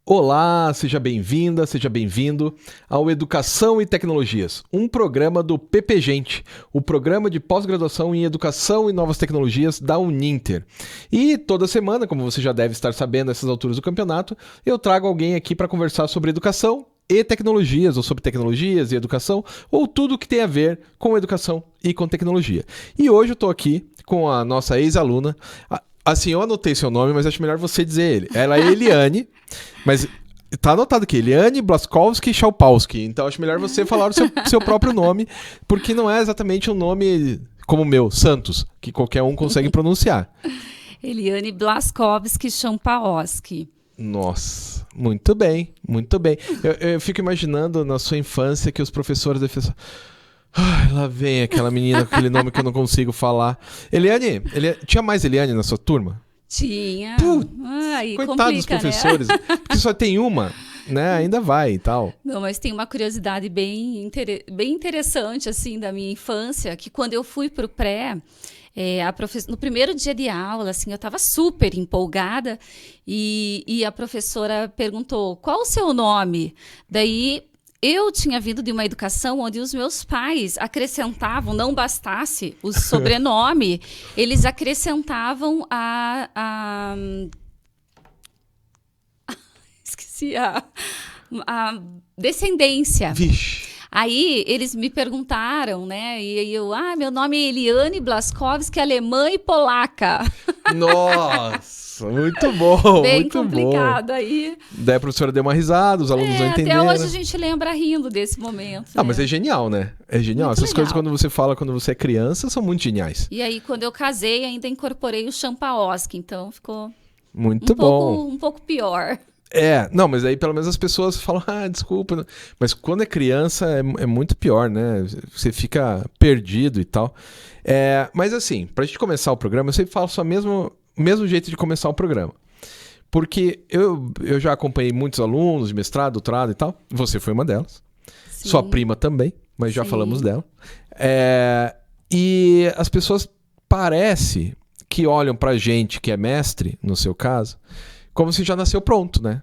Olá, seja bem-vinda, seja bem-vindo ao Educação e Tecnologias, um programa do PP Gente, o programa de pós-graduação em Educação e Novas Tecnologias da Uninter. E toda semana, como você já deve estar sabendo nessas alturas do campeonato, eu trago alguém aqui para conversar sobre educação e tecnologias, ou sobre tecnologias e educação, ou tudo que tem a ver com educação e com tecnologia. E hoje eu estou aqui com a nossa ex-aluna. Assim, eu anotei seu nome, mas acho melhor você dizer ele. Ela é Eliane, mas tá anotado aqui, Eliane Blaskowski Chalpowski. Então acho melhor você falar o seu próprio nome, porque não é exatamente um nome como o meu, Santos, que qualquer um consegue pronunciar. Eliane Blaskowski Chalpowski. Nossa, muito bem, muito bem. Eu fico imaginando na sua infância que os professores devem pensar... Ai, lá vem aquela menina com aquele nome que eu não consigo falar. Eliane, tinha mais Eliane na sua turma? Tinha. Ai, coitado dos professores, né? Porque só tem uma, né? Ainda vai e tal. Não, mas tem uma curiosidade bem interessante, assim, da minha infância, que quando eu fui para o pré, no primeiro dia de aula, assim, eu estava super empolgada e a professora perguntou, qual o seu nome? Daí... Eu tinha vindo de uma educação onde os meus pais acrescentavam, não bastasse o sobrenome, eles acrescentavam esqueci a descendência. Vixe. Aí eles me perguntaram, né? E eu, meu nome é Eliane Blaskowski, alemã e polaca. Nossa, muito bom, bem muito complicado bom. aí. Daí a professora deu uma risada, os alunos não entenderam. Até hoje a gente lembra rindo desse momento. Ah, mas é genial, né? É genial. Muito Essas legal. coisas quando você fala quando você é criança são muito geniais. E aí, quando eu casei, ainda incorporei o Chalpowski, então ficou muito bom. Um pouco pior. Não, mas aí pelo menos as pessoas falam, desculpa. Mas quando é criança é muito pior, né? Você fica perdido e tal. Mas assim, pra gente começar o programa, eu sempre faço o mesmo jeito de começar o programa. Porque eu já acompanhei muitos alunos de mestrado, doutorado e tal. Você foi uma delas. Sim. Sua prima também, mas já Sim. falamos dela. E as pessoas parece que olham pra gente que é mestre, no seu caso, como se já nasceu pronto, né?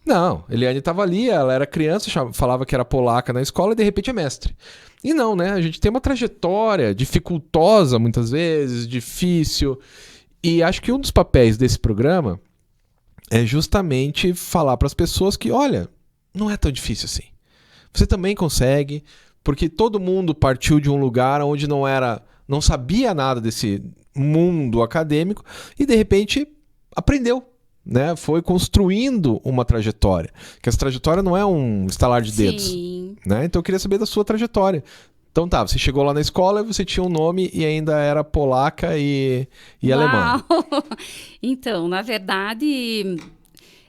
Não, Eliane estava ali, ela era criança, falava que era polaca na escola e de repente é mestre. E não, né? A gente tem uma trajetória dificultosa muitas vezes, difícil. E acho que um dos papéis desse programa é justamente falar para as pessoas que, olha, não é tão difícil assim. Você também consegue, porque todo mundo partiu de um lugar onde não sabia nada desse mundo acadêmico e de repente aprendeu. Né? Foi construindo uma trajetória. Que essa trajetória não é um estalar de dedos. Sim. Né? Então eu queria saber da sua trajetória. Então você chegou lá na escola e você tinha um nome e ainda era polaca e alemã. Então, na verdade,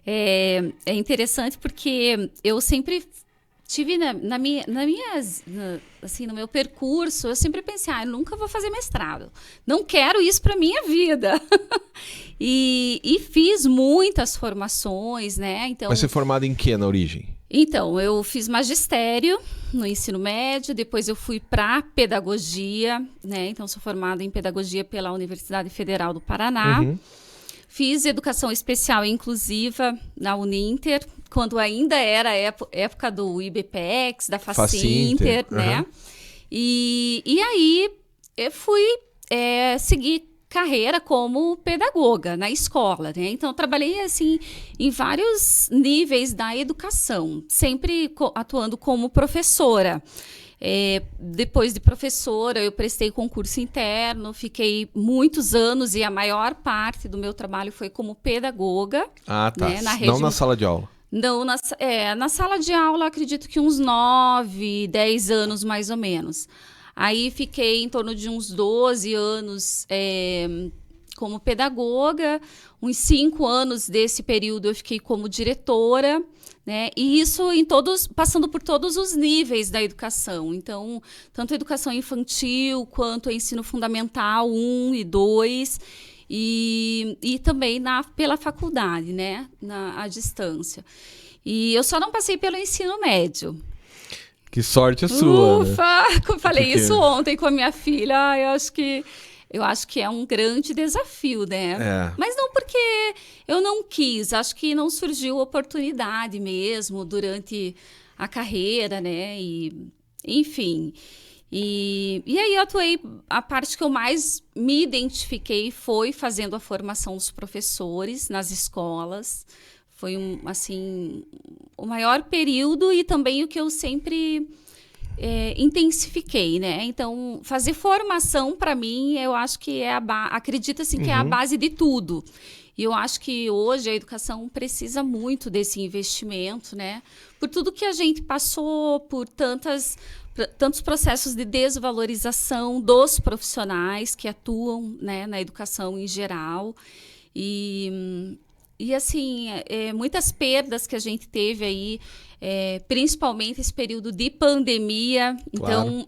é interessante porque eu sempre tive no meu percurso, eu sempre pensei, eu nunca vou fazer mestrado. Não quero isso para minha vida. E fiz muitas formações, né? Então, Mas você é formada em que na origem? Então, eu fiz magistério no ensino médio, depois eu fui para pedagogia, né? Então, sou formada em pedagogia pela Universidade Federal do Paraná. Uhum. Fiz educação especial e inclusiva na Uninter, quando ainda era a época do IBPEX, da Facinter, né? Uhum. E aí eu fui seguir carreira como pedagoga na escola, né? Então, eu trabalhei, assim, em vários níveis da educação, sempre atuando como professora. Depois de professora, eu prestei concurso interno, fiquei muitos anos e a maior parte do meu trabalho foi como pedagoga. Tá. Né? Não na sala de aula. Não, na sala de aula, acredito que uns 9, 10 anos, mais ou menos. Aí fiquei em torno de uns 12 anos como pedagoga, uns 5 anos desse período eu fiquei como diretora, né? E isso passando por todos os níveis da educação. Então, tanto a educação infantil quanto o ensino fundamental 1 e 2, e também pela faculdade, né? À distância. E eu só não passei pelo ensino médio. Que sorte a sua. Ufa! Né? Falei isso ontem com a minha filha. Eu acho que Eu acho que é um grande desafio, né? Mas não porque eu não quis, acho que não surgiu oportunidade mesmo durante a carreira, né? Enfim. E aí eu atuei, a parte que eu mais me identifiquei foi fazendo a formação dos professores nas escolas. Foi o maior período e também o que eu sempre intensifiquei, né? Então, fazer formação, para mim, eu acho que acredito assim, que é a base de tudo. E eu acho que hoje a educação precisa muito desse investimento, né? Por tudo que a gente passou, por tantos processos de desvalorização dos profissionais que atuam, né, na educação em geral. E assim, muitas perdas que a gente teve aí, principalmente esse período de pandemia. Então,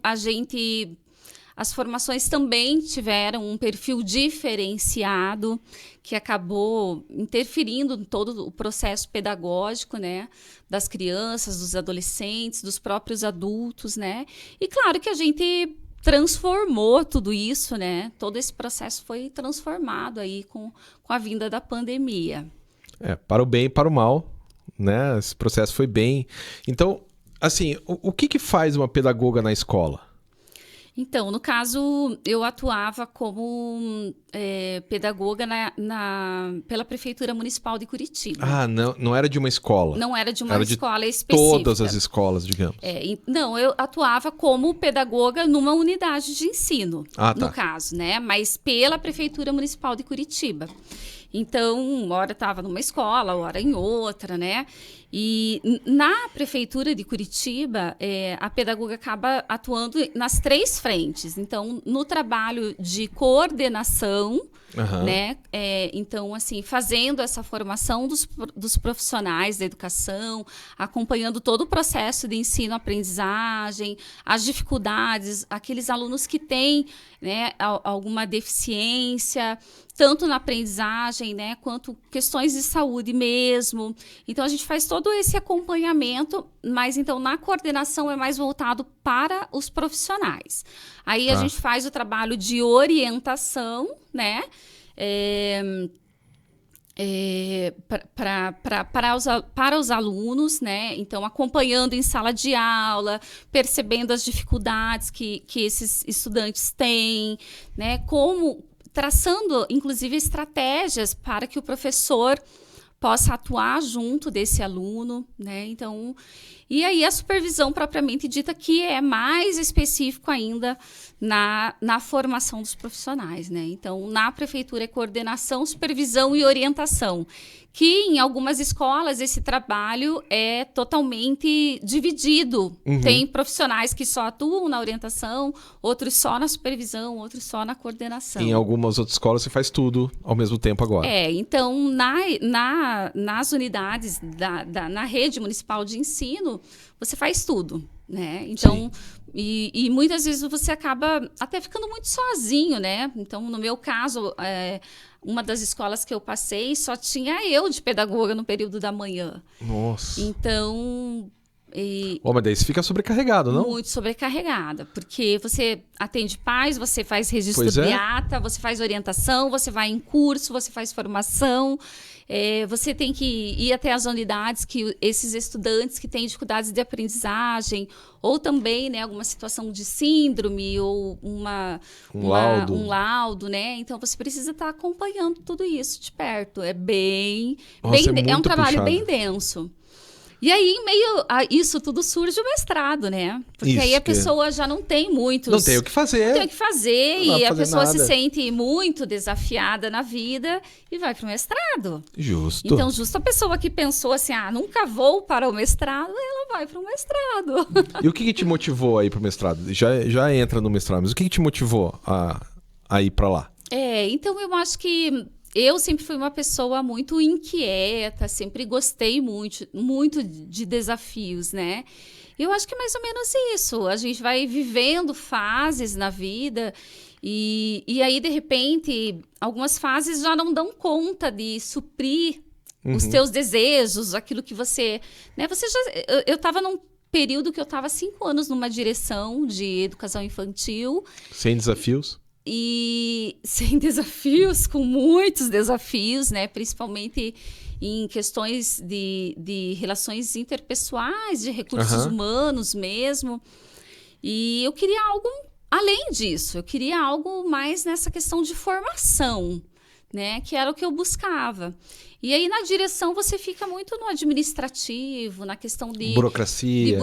as formações também tiveram um perfil diferenciado, que acabou interferindo em todo o processo pedagógico, né, das crianças, dos adolescentes, dos próprios adultos, né? E claro que a gente transformou tudo isso, né? Todo esse processo foi transformado aí com a vinda da pandemia. Para o bem e para o mal, né? Esse processo foi bem... Então, assim, o que faz uma pedagoga na escola? Então, no caso, eu atuava como pedagoga pela Prefeitura Municipal de Curitiba. Ah, não era de uma escola? Não era de uma escola específica. Todas as escolas, digamos. Não, eu atuava como pedagoga numa unidade de ensino, no caso, né? Mas pela Prefeitura Municipal de Curitiba. Então, hora estava numa escola, hora em outra, né? E na Prefeitura de Curitiba, a pedagoga acaba atuando nas 3 frentes. Então, no trabalho de coordenação, né? Então, assim, fazendo essa formação dos profissionais da educação, acompanhando todo o processo de ensino-aprendizagem, as dificuldades, aqueles alunos que têm, né, alguma deficiência, tanto na aprendizagem, né, quanto questões de saúde mesmo. Então, a gente faz todo esse acompanhamento, mas então na coordenação é mais voltado para os profissionais. Aí a gente faz o trabalho de orientação, né, para os alunos, né? Então, acompanhando em sala de aula, percebendo as dificuldades que esses estudantes têm, né? Traçando, inclusive, estratégias para que o professor possa atuar junto desse aluno, né? Então, e aí a supervisão propriamente dita, que é mais específico ainda na formação dos profissionais, né? Então, na prefeitura é coordenação, supervisão e orientação, que em algumas escolas esse trabalho é totalmente dividido. Tem profissionais que só atuam na orientação, outros só na supervisão, outros só na coordenação. Em algumas outras escolas você faz tudo ao mesmo tempo agora. Então, nas unidades na rede municipal de ensino, você faz tudo, né? Então, e muitas vezes você acaba até ficando muito sozinho, né? Então, no meu caso, uma das escolas que eu passei só tinha eu de pedagoga no período da manhã. Nossa. Então... mas daí você fica sobrecarregado, não? Muito sobrecarregada, porque você atende pais, você faz registro de ata, você faz orientação, você vai em curso, você faz formação, você tem que ir até as unidades que esses estudantes que têm dificuldades de aprendizagem, ou também, né, alguma situação de síndrome, ou um laudo, né? Então você precisa estar acompanhando tudo isso de perto. É um trabalho bem denso. E aí, em meio a isso tudo, surge o mestrado, né? Porque aí a pessoa já não tem muitos... Não tem o que fazer. Não tem o que fazer, e a pessoa se sente muito desafiada na vida e vai para o mestrado. Justo. Então, justo a pessoa que pensou assim, nunca vou para o mestrado, ela vai para o mestrado. E o que te motivou a ir para o mestrado? Já entra no mestrado, mas o que te motivou a ir para lá? Então eu acho que... Eu sempre fui uma pessoa muito inquieta, sempre gostei muito de desafios, né? Eu acho que é mais ou menos isso. A gente vai vivendo fases na vida e aí, de repente, algumas fases já não dão conta de suprir os teus desejos, aquilo que você... né? Eu estava num período que eu estava 5 anos numa direção de educação infantil. Sem desafios? e sem desafios, com muitos desafios, né? Principalmente em questões de relações interpessoais, de recursos humanos mesmo. E eu queria algo além disso, eu queria algo mais nessa questão de formação, né? Que era o que eu buscava. E aí, na direção, você fica muito no administrativo, na questão de burocracias,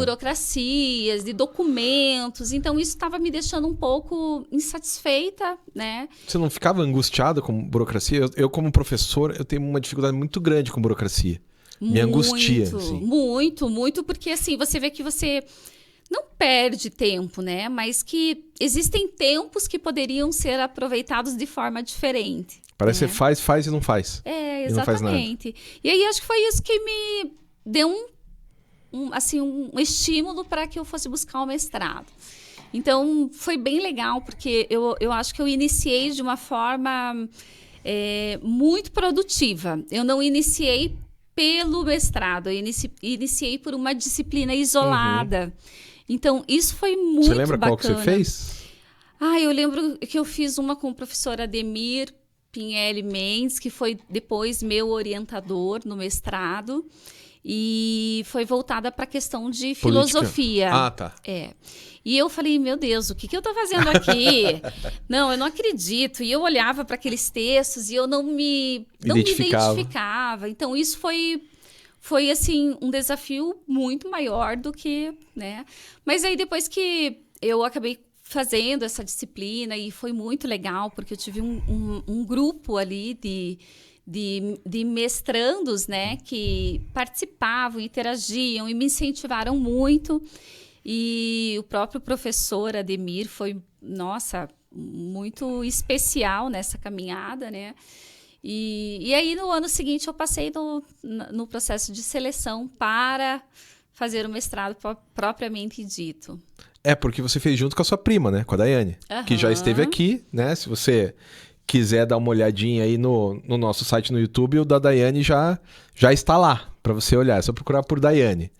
de documentos. Então, isso estava me deixando um pouco insatisfeita, né? Você não ficava angustiada com burocracia? Eu como professor, eu tenho uma dificuldade muito grande com burocracia. Me angustia. Assim. Muito, porque assim, você vê que você não perde tempo, né? Mas que existem tempos que poderiam ser aproveitados de forma diferente. Parece que você faz e não faz. É, exatamente. E não faz nada. E aí acho que foi isso que me deu um estímulo para que eu fosse buscar o mestrado. Então foi bem legal, porque eu acho que eu iniciei de uma forma muito produtiva. Eu não iniciei pelo mestrado, eu iniciei por uma disciplina isolada. Então isso foi muito bacana. Você lembra qual que você fez? Eu lembro que eu fiz uma com o professor Ademir Pinelli Mendes, que foi depois meu orientador no mestrado, e foi voltada para a questão de filosofia. Ah, tá. E eu falei, meu Deus, o que eu estou fazendo aqui? Não, eu não acredito. E eu olhava para aqueles textos e eu não me identificava. Então, isso foi assim, um desafio muito maior do que, né? Mas aí, depois que eu acabei fazendo essa disciplina, e foi muito legal, porque eu tive um grupo ali de mestrandos, né, que participavam, interagiam e me incentivaram muito. E o próprio professor Ademir foi, nossa, muito especial nessa caminhada, né? E aí, no ano seguinte, eu passei no processo de seleção para fazer o mestrado propriamente dito. Porque você fez junto com a sua prima, né? Com a Daiane. Que já esteve aqui, né? Se você quiser dar uma olhadinha aí no nosso site no YouTube, o da Daiane já está lá para você olhar. É só procurar por Daiane.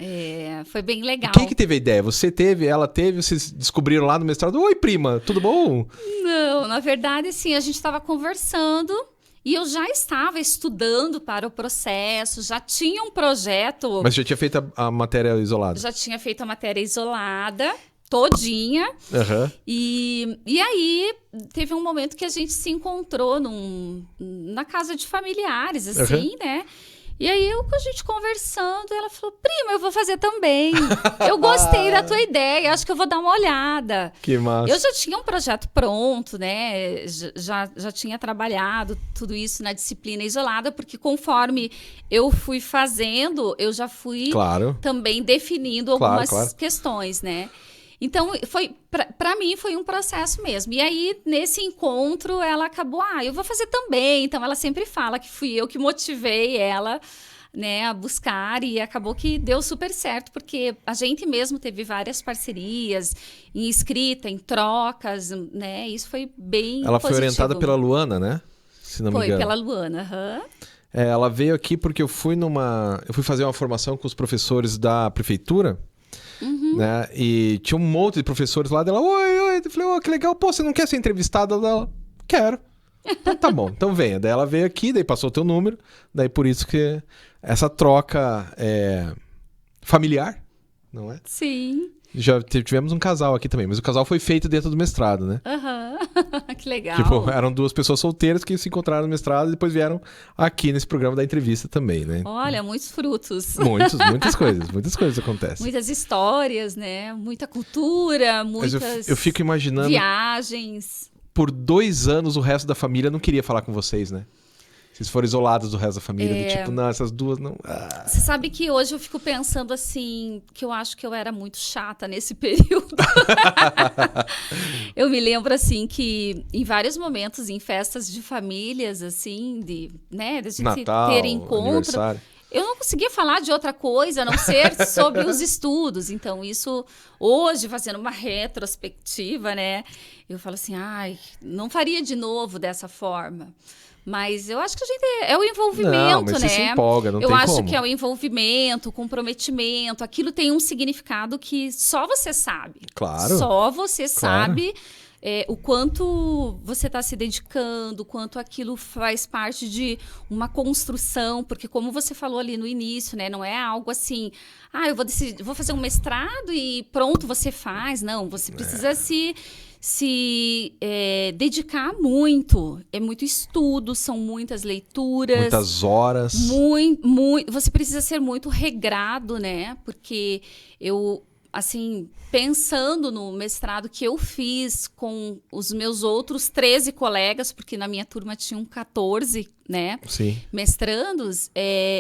Foi bem legal. Quem que teve a ideia? Você teve, ela teve, vocês descobriram lá no mestrado? Oi, prima, tudo bom? Não, na verdade, assim, a gente estava conversando e eu já estava estudando para o processo, já tinha um projeto. Mas já tinha feito a matéria isolada? Já tinha feito a matéria isolada, todinha. E aí, teve um momento que a gente se encontrou na casa de familiares, assim, né? E aí, a gente conversando, ela falou, prima, eu vou fazer também. Eu gostei da tua ideia, acho que eu vou dar uma olhada. Que massa. Eu já tinha um projeto pronto, né? Já tinha trabalhado tudo isso na disciplina isolada, porque conforme eu fui fazendo, eu já fui também definindo algumas questões, né? Então, para mim, foi um processo mesmo. E aí, nesse encontro, ela acabou, eu vou fazer também. Então, ela sempre fala que fui eu que motivei ela, né, a buscar. E acabou que deu super certo, porque a gente mesmo teve várias parcerias em escrita, em trocas, né? Isso foi bem Ela positivo. foi orientada pela Luana, né? Se não me engano. Foi pela Luana, ela veio aqui porque eu fui fazer uma formação com os professores da prefeitura. Né? E tinha um monte de professores lá dela. Oi. Eu falei, que legal. Pô, você não quer ser entrevistada? Dela, quero. Então tá bom, então venha. Daí ela veio aqui, daí passou o teu número. Daí por isso que essa troca familiar, não é? Sim. Já tivemos um casal aqui também, mas o casal foi feito dentro do mestrado, né? Que legal. Tipo, eram duas pessoas solteiras que se encontraram no mestrado e depois vieram aqui nesse programa da entrevista também, né? Olha, muitos frutos. Muitas coisas acontecem. Muitas histórias, né? Muita cultura, muitas mas eu fico imaginando, viagens. Por 2 anos o resto da família não queria falar com vocês, né? Vocês foram isolados do resto da família, do tipo, não, essas duas não... Você sabe que hoje eu fico pensando assim, que eu acho que eu era muito chata nesse período. Eu me lembro assim que em vários momentos, em festas de famílias, assim, de gente Natal, ter encontro, aniversário. eu não conseguia falar de outra coisa a não ser sobre os estudos. Então, isso hoje, fazendo uma retrospectiva, né? Eu falo assim, não faria de novo dessa forma. Mas eu acho que a gente é o envolvimento, mas né? Você se empolga, não tem como. Eu acho que é o envolvimento, o comprometimento. Aquilo tem um significado que só você sabe. Claro. Só você sabe o quanto você está se dedicando, o quanto aquilo faz parte de uma construção, porque como você falou ali no início, né, não é algo assim, eu vou fazer um mestrado e pronto, você faz. Não, você precisa se dedicar muito. É muito estudo, são muitas leituras. Muitas horas. Você precisa ser muito regrado, né? Porque assim, pensando no mestrado que eu fiz com os meus outros 13 colegas, porque na minha turma tinham 14, né? Sim. Mestrandos,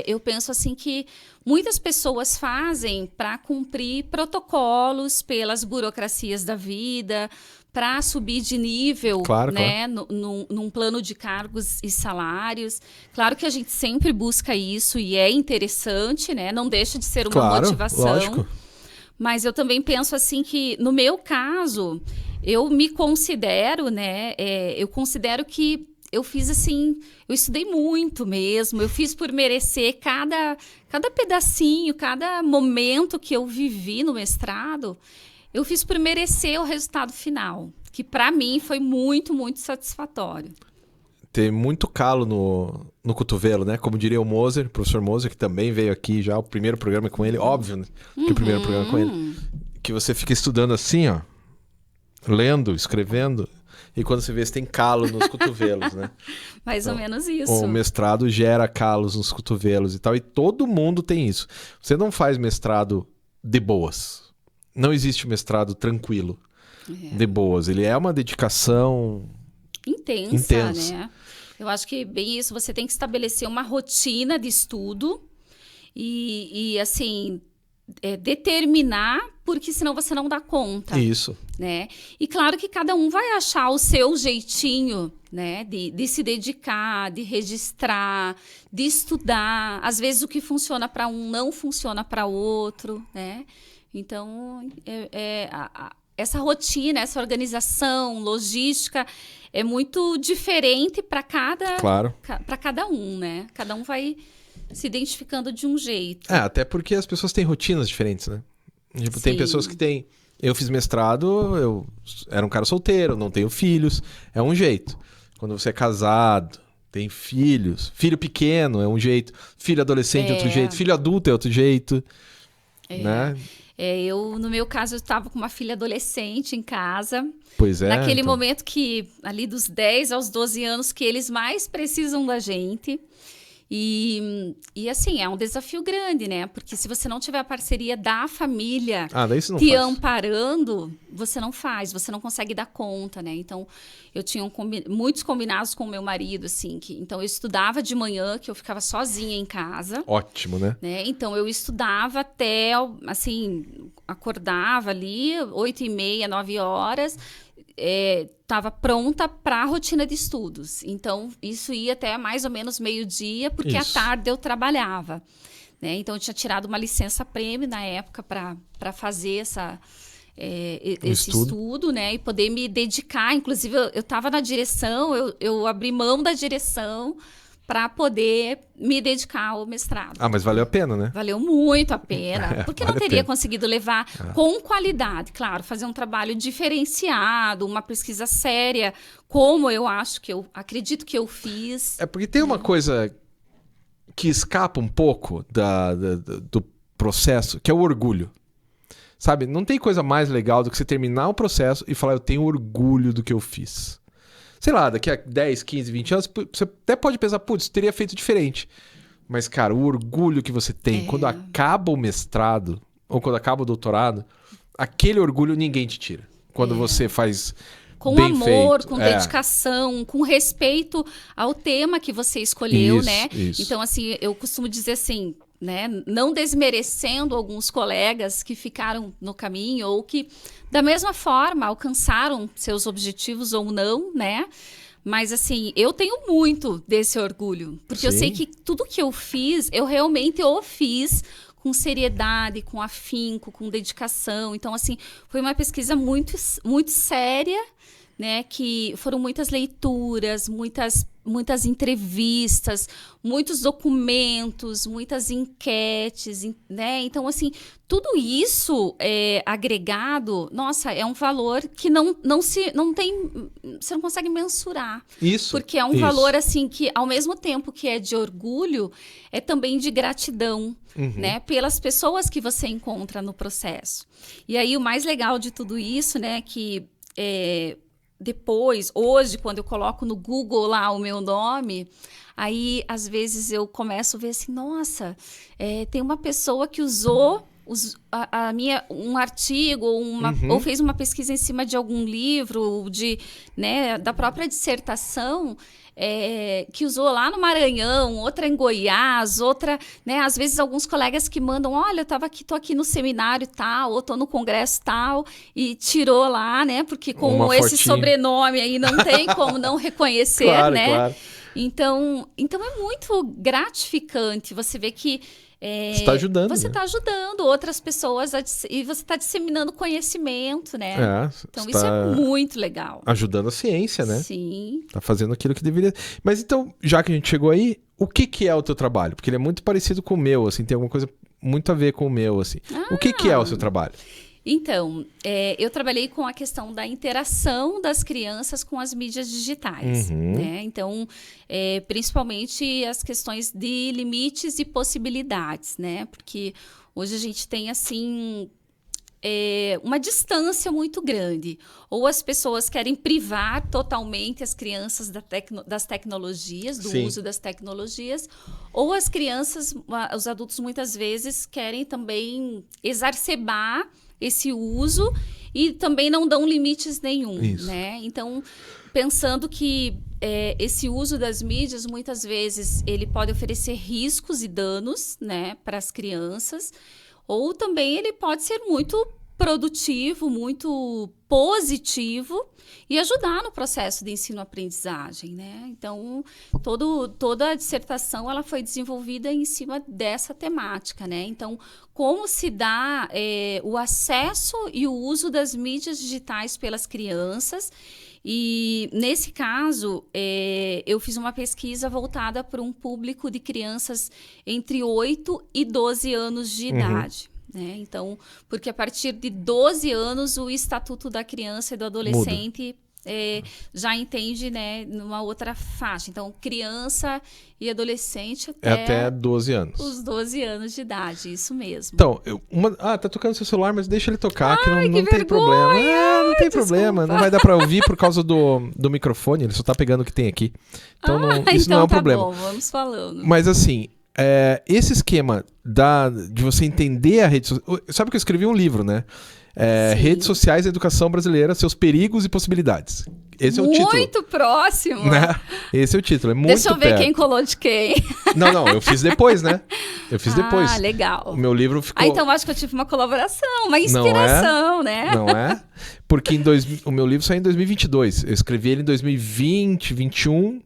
eu penso assim que muitas pessoas fazem para cumprir protocolos pelas burocracias da vida, para subir de nível, claro, né, claro. Num plano de cargos e salários. Claro que a gente sempre busca isso e é interessante, né? Não deixa de ser uma motivação. Lógico. Mas eu também penso assim que, no meu caso, eu me considero, né? Eu considero que eu fiz assim, eu estudei muito mesmo, eu fiz por merecer cada pedacinho, cada momento que eu vivi no mestrado, eu fiz por merecer o resultado final, que para mim foi muito, muito satisfatório. Ter muito calo no cotovelo, né? Como diria o Moser, o professor Moser, que também veio aqui já, o primeiro programa com ele, óbvio, né? Que o primeiro programa com ele. Que você fica estudando assim, ó, lendo, escrevendo, e quando você vê, você tem calo nos cotovelos, né? Mais ou menos isso. O mestrado gera calos nos cotovelos e tal, e todo mundo tem isso. Você não faz mestrado de boas. Não existe mestrado tranquilo, de boas. Ele é uma dedicação intensa. Né? Eu acho que bem isso, você tem que estabelecer uma rotina de estudo e assim, determinar, porque senão você não dá conta. Isso. Né? E claro que cada um vai achar o seu jeitinho, né? De se dedicar, de registrar, de estudar. Às vezes o que funciona para um não funciona para outro, né? Então, essa rotina, essa organização, logística é muito diferente para cada um, né? Cada um vai se identificando de um jeito. Até porque as pessoas têm rotinas diferentes, né? Tipo, tem pessoas que têm... Eu fiz mestrado, eu era um cara solteiro, não tenho filhos, é um jeito. Quando você é casado, tem filhos, filho pequeno é um jeito, filho adolescente é outro jeito, filho adulto é outro jeito, né? Eu, no meu caso, eu estava com uma filha adolescente em casa. Pois é. Naquele momento que, ali dos 10 aos 12 anos, que eles mais precisam da gente. E assim, é um desafio grande, né? Porque se você não tiver a parceria da família amparando, você não consegue dar conta, né? Então, eu tinha muitos combinados com o meu marido, assim. Então, eu estudava de manhã, que eu ficava sozinha em casa. Ótimo, né? Então, eu estudava até, assim, acordava ali, 8h30, 9h, estava pronta para a rotina de estudos. Então, isso ia até mais ou menos meio-dia, porque à tarde eu trabalhava. Né? Então, eu tinha tirado uma licença-prêmio na época para fazer esse estudo, né? E poder me dedicar. Inclusive, eu estava na direção, eu abri mão da direção para poder me dedicar ao mestrado. Mas valeu a pena, né? Valeu muito a pena, porque não teria conseguido levar com qualidade, claro, fazer um trabalho diferenciado, uma pesquisa séria, como eu acredito que eu fiz. Porque tem uma coisa que escapa um pouco do processo, que é o orgulho. Sabe, não tem coisa mais legal do que você terminar o processo e falar, eu tenho orgulho do que eu fiz. Sei lá, daqui a 10, 15, 20 anos, você até pode pensar, putz, teria feito diferente. Mas, cara, o orgulho que você tem quando acaba o mestrado, ou quando acaba o doutorado, aquele orgulho ninguém te tira. Quando você faz com bem amor, feito. Com dedicação, com respeito ao tema que você escolheu, né? Isso. Então, assim, eu costumo dizer assim, né? Não desmerecendo alguns colegas que ficaram no caminho ou que, da mesma forma, alcançaram seus objetivos ou não, né? Mas, assim, eu tenho muito desse orgulho. Porque eu sei que tudo que eu fiz, eu realmente fiz com seriedade, com afinco, com dedicação. Então, assim, foi uma pesquisa muito, muito séria, né? Que foram muitas leituras, muitas muitas entrevistas, muitos documentos, muitas enquetes, né? Então, assim, tudo isso agregado, nossa, é um valor que você não consegue mensurar. Isso. Porque é um valor, assim, que ao mesmo tempo que é de orgulho, é também de gratidão, né? Pelas pessoas que você encontra no processo. E aí, o mais legal de tudo isso, né, que depois, hoje, quando eu coloco no Google lá o meu nome, aí, às vezes, eu começo a ver assim, nossa, tem uma pessoa que usou um artigo ou fez uma pesquisa em cima de algum livro, né, da própria dissertação, que usou lá no Maranhão, outra em Goiás, outra, né, às vezes alguns colegas que mandam, olha, eu tô aqui no seminário tal, ou tô no congresso tal, e tirou lá, né, porque com esse sobrenome aí não tem como não reconhecer, claro, né? Claro. Então é muito gratificante você ver que você está ajudando. Você está ajudando outras pessoas e você está disseminando conhecimento, né? Então isso é muito legal. Ajudando a ciência, né? Sim. Tá fazendo aquilo que deveria. Mas então, já que a gente chegou aí, o que é o teu trabalho? Porque ele é muito parecido com o meu, assim, tem alguma coisa muito a ver com o meu, assim. O que é o seu trabalho? Então, eu trabalhei com a questão da interação das crianças com as mídias digitais, né? Então, principalmente as questões de limites e possibilidades, né? Porque hoje a gente tem, assim, uma distância muito grande. Ou as pessoas querem privar totalmente as crianças das tecnologias, do uso das tecnologias, ou as crianças, os adultos muitas vezes querem também exacerbar esse uso e também não dão limites nenhum, né? Então, pensando que esse uso das mídias, muitas vezes, ele pode oferecer riscos e danos, né, para as crianças, ou também ele pode ser muito produtivo, muito positivo e ajudar no processo de ensino-aprendizagem, né? Então, toda a dissertação ela foi desenvolvida em cima dessa temática, né? Então, como se dá o acesso e o uso das mídias digitais pelas crianças. E, nesse caso, eu fiz uma pesquisa voltada para um público de crianças entre 8 e 12 anos de idade. Né? Então, porque a partir de 12 anos, o Estatuto da Criança e do Adolescente já entende, né, numa outra faixa. Então, criança e adolescente até 12 anos. Os 12 anos de idade, isso mesmo. Então, tá tocando seu celular, mas deixa ele tocar, que não tem problema. Não tem problema, não vai dar pra ouvir por causa do microfone, ele só tá pegando o que tem aqui. Então, isso não é um problema. Bom, vamos falando. Mas assim, esse esquema de você entender a rede social... Sabe que eu escrevi um livro, né? Redes Sociais da Educação Brasileira, Seus Perigos e Possibilidades. Esse é o título. Muito próximo. Né? Esse é o título, é muito Deixa eu ver quem colou de quem. Não, eu fiz depois, né? Eu fiz depois. Ah, legal. O meu livro ficou... então acho que eu tive uma colaboração, uma inspiração, né? Não é? Porque o meu livro saiu em 2022. Eu escrevi ele em 2020, 2021,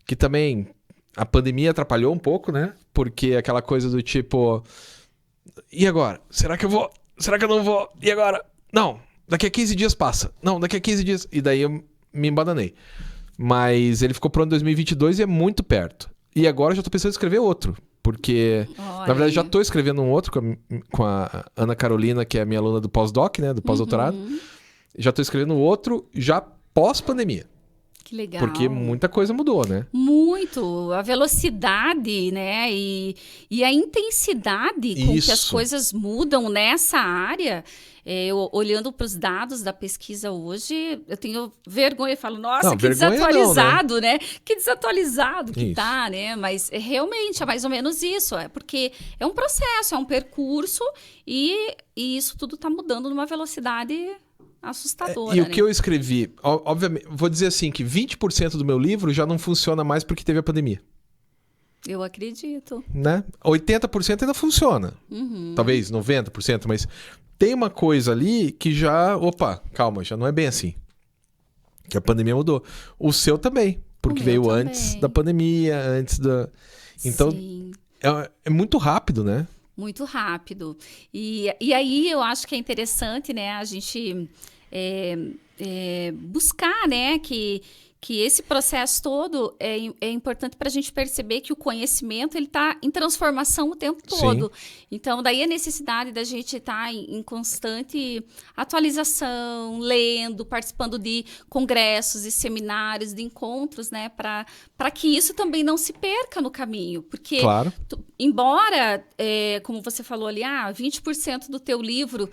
que também a pandemia atrapalhou um pouco, né? Porque aquela coisa do tipo... E agora? Será que eu vou? Será que eu não vou? E agora? Não, daqui a 15 dias passa. Não, daqui a 15 dias... E daí eu me embananei. Mas ele ficou pronto em 2022 e é muito perto. E agora eu já tô pensando em escrever outro. Porque, na verdade, já tô escrevendo um outro com a Ana Carolina, que é a minha aluna do pós-doc, né? Do pós-doutorado. Já tô escrevendo outro já pós-pandemia. Que legal. Porque muita coisa mudou, né? Muito. A velocidade, né? E a intensidade com que as coisas mudam nessa área. Olhando para os dados da pesquisa hoje, eu tenho vergonha. Eu falo, nossa, que desatualizado, não, né? Que desatualizado que tá, né? Mas realmente é mais ou menos isso. Porque é um processo, é um percurso e isso tudo está mudando numa velocidade assustadora. E o que eu escrevi, obviamente, vou dizer assim, que 20% do meu livro já não funciona mais porque teve a pandemia. Eu acredito. Né? 80% ainda funciona. Talvez 90%, mas tem uma coisa ali que já... Opa, calma, já não é bem assim. Que a pandemia mudou. O seu também, porque veio também. Antes da pandemia, antes da... Então, é muito rápido, né? Muito rápido. E aí eu acho que é interessante, né, a gente buscar, né, que que esse processo todo é importante para a gente perceber que o conhecimento ele está em transformação o tempo todo. Sim. Então, daí a necessidade da gente estar em constante atualização, lendo, participando de congressos e seminários, de encontros, né? Para que isso também não se perca no caminho. Porque, claro. Embora, como você falou ali, 20% do teu livro,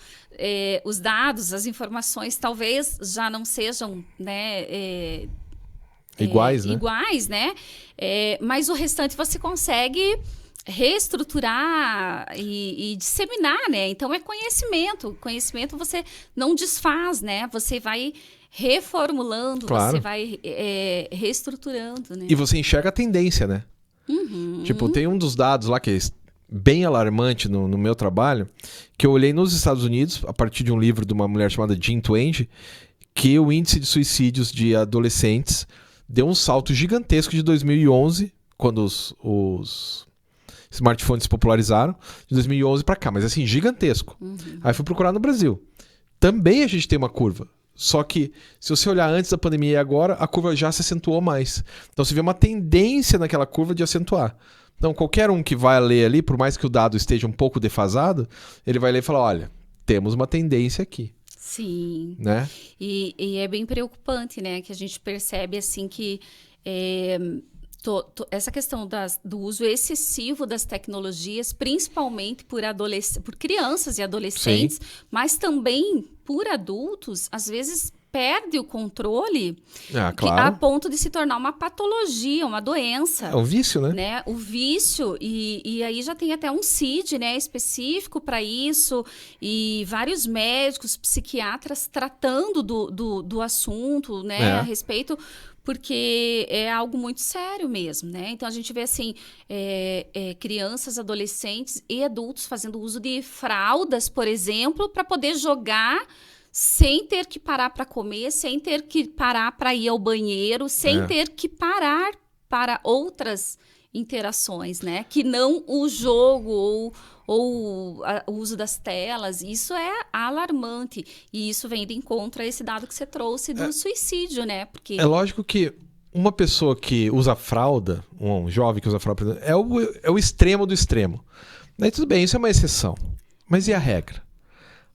os dados, as informações, talvez já não sejam, né? Iguais, né? Mas o restante você consegue reestruturar e disseminar, né? Então é conhecimento. Conhecimento você não desfaz, né? Você vai reformulando, claro. Você vai reestruturando, né? E você enxerga a tendência, né? Uhum. Tipo, tem um dos dados lá que é bem alarmante no meu trabalho, que eu olhei nos Estados Unidos, a partir de um livro de uma mulher chamada Jean Twenge, que o índice de suicídios de adolescentes deu um salto gigantesco de 2011, quando os smartphones se popularizaram, de 2011 para cá, mas assim, gigantesco. Uhum. Aí fui procurar no Brasil. Também a gente tem uma curva. Só que, se você olhar antes da pandemia e agora, a curva já se acentuou mais. Então, você vê uma tendência naquela curva de acentuar. Então, qualquer um que vai ler ali, por mais que o dado esteja um pouco defasado, ele vai ler e falar, olha, temos uma tendência aqui. Sim. Né? E é bem preocupante, né? Que a gente percebe, assim, que essa questão do uso excessivo das tecnologias, principalmente por crianças e adolescentes, sim, mas também por adultos, às vezes perde o controle claro. A ponto de se tornar uma patologia, uma doença. É um vício, né? O vício, e aí já tem até um CID, né, específico para isso, e vários médicos, psiquiatras tratando do assunto, né, a respeito, porque é algo muito sério mesmo, né? Então, a gente vê, assim, crianças, adolescentes e adultos fazendo uso de fraldas, por exemplo, para poder jogar sem ter que parar para comer, sem ter que parar para ir ao banheiro, sem ter que parar para outras interações, né? Que não o jogo ou o uso das telas. Isso é alarmante. E isso vem de encontro a esse dado que você trouxe do suicídio, né? Porque... É lógico que uma pessoa que usa fralda, um jovem que usa fralda, é o extremo do extremo. Daí tudo bem, isso é uma exceção. Mas e a regra?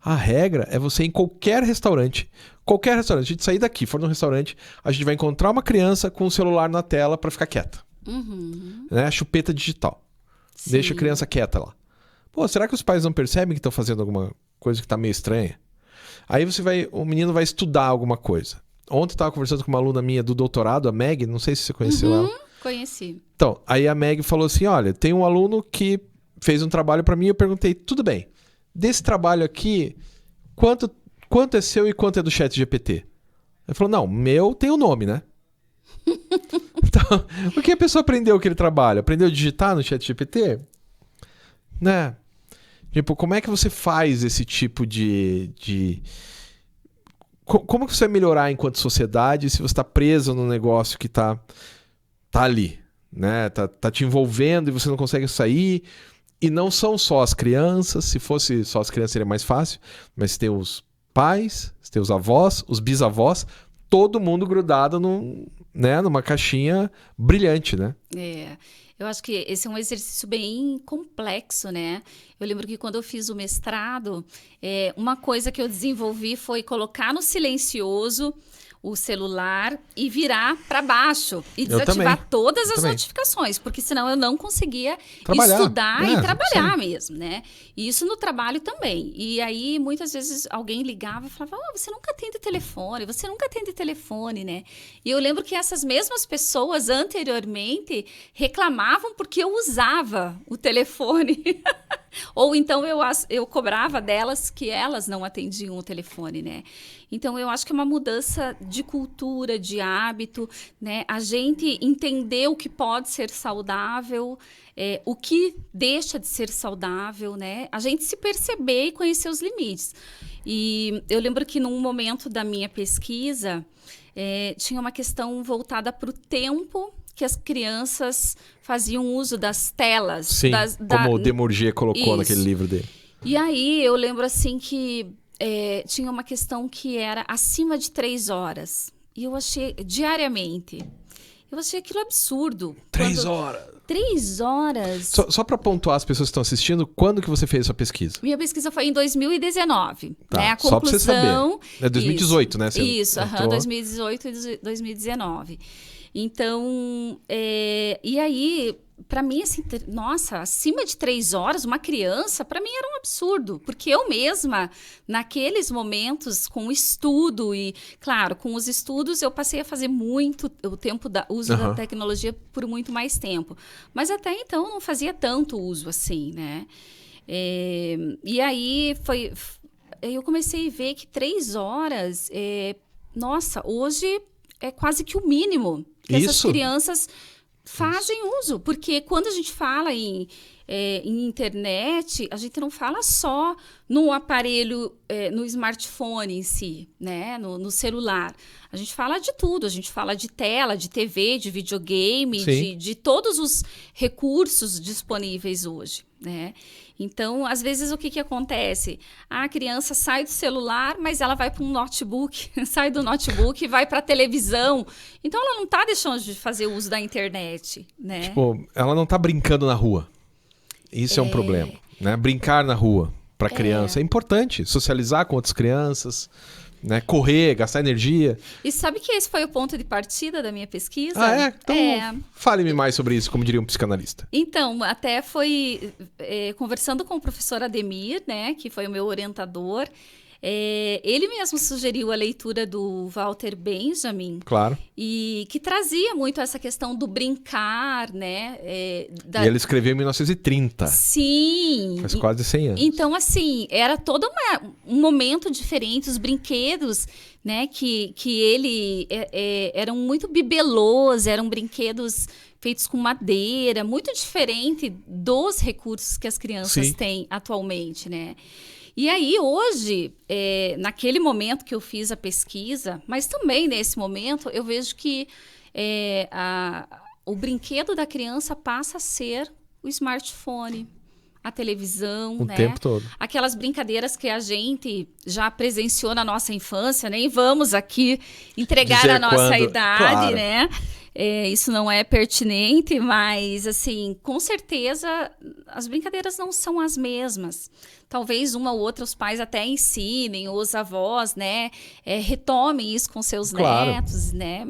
A regra é você ir em qualquer restaurante, a gente sair daqui, for num restaurante, a gente vai encontrar uma criança com o celular na tela para ficar quieta. Uhum. Né? Chupeta digital. Sim. Deixa a criança quieta lá. Pô, será que os pais não percebem que estão fazendo alguma coisa que está meio estranha? Aí o menino vai estudar alguma coisa. Ontem eu estava conversando com uma aluna minha do doutorado, a Meg, não sei se você conheceu ela. Conheci. Então, aí a Meg falou assim, olha, tem um aluno que fez um trabalho para mim, eu perguntei, tudo bem, desse trabalho aqui, quanto é seu e quanto é do ChatGPT? Ele falou, não, meu tem o nome, né? Então, o que a pessoa aprendeu aquele trabalho? Aprendeu a digitar no ChatGPT? Né? Tipo, como é que você faz esse tipo de... Como que você vai melhorar enquanto sociedade se você está preso num negócio que tá ali, né? Tá te envolvendo e você não consegue sair... E não são só as crianças, se fosse só as crianças seria mais fácil, mas tem os pais, tem os avós, os bisavós, todo mundo grudado numa caixinha brilhante, né? Eu acho que esse é um exercício bem complexo, né? Eu lembro que quando eu fiz o mestrado, uma coisa que eu desenvolvi foi colocar no silencioso o celular e virar para baixo e desativar todas as notificações, porque senão eu não conseguia estudar e trabalhar mesmo, né? E isso no trabalho também. E aí, muitas vezes, alguém ligava e falava, você nunca atende telefone, né? E eu lembro que essas mesmas pessoas, anteriormente, reclamavam porque eu usava o telefone. Ou então eu cobrava delas que elas não atendiam o telefone, né? Então, eu acho que é uma mudança de cultura, de hábito, né? A gente entender o que pode ser saudável, o que deixa de ser saudável, né? A gente se perceber e conhecer os limites. E eu lembro que num momento da minha pesquisa, tinha uma questão voltada para o tempo que as crianças faziam uso das telas. Sim, como o Demurger colocou naquele livro dele. E aí, eu lembro assim que tinha uma questão que era acima de 3 horas. E eu achei, diariamente, eu achei aquilo absurdo. 3 horas. 3 horas. Só para pontuar as pessoas que estão assistindo, quando que você fez essa pesquisa? Minha pesquisa foi em 2019. Tá, né? A só pra você conclusão... saber. É 2018, né? Você Isso, entrou... 2018 e 2019. Então, e aí, para mim, assim, nossa, acima de 3 horas, uma criança, para mim era um absurdo. Porque eu mesma, naqueles momentos, com o estudo e, claro, com os estudos, eu passei a fazer muito o tempo uso da tecnologia por muito mais tempo. Mas até então, eu não fazia tanto uso assim, né? E aí, eu comecei a ver que 3 horas, nossa, hoje é quase que o mínimo que essas crianças fazem uso. Porque quando a gente fala em internet, a gente não fala só no aparelho, no smartphone em si, né? No celular. A gente fala de tudo. A gente fala de tela, de TV, de videogame, de todos os recursos disponíveis hoje, né? Então, às vezes, o que acontece? A criança sai do celular, mas ela vai para um notebook, sai do notebook e vai para a televisão. Então, ela não está deixando de fazer uso da internet, né? Tipo, ela não está brincando na rua. Isso é um problema, né? Brincar na rua para criança é importante. Socializar com outras crianças, né? Correr, gastar energia. E sabe que esse foi o ponto de partida da minha pesquisa? Ah, é? Então, fale-me mais sobre isso, como diria um psicanalista. Então, até foi conversando com o professor Ademir, né? Que foi o meu orientador. Ele mesmo sugeriu a leitura do Walter Benjamin. Claro. E que trazia muito essa questão do brincar, né? E ele escreveu em 1930. Sim. Faz quase 100 anos. Então, assim, era todo um momento diferente. Os brinquedos, né? Que ele... eram muito bibelôs, eram brinquedos feitos com madeira. Muito diferente dos recursos que as crianças têm atualmente, né? E aí, hoje, naquele momento que eu fiz a pesquisa, mas também nesse momento, eu vejo que o brinquedo da criança passa a ser o smartphone, a televisão, o tempo todo. Aquelas brincadeiras que a gente já presenciou na nossa infância, nem vamos aqui entregar a nossa idade, né? Isso não é pertinente, mas, assim, com certeza, as brincadeiras não são as mesmas. Talvez uma ou outra os pais até ensinem, ou os avós, né? Retomem isso com seus netos, né?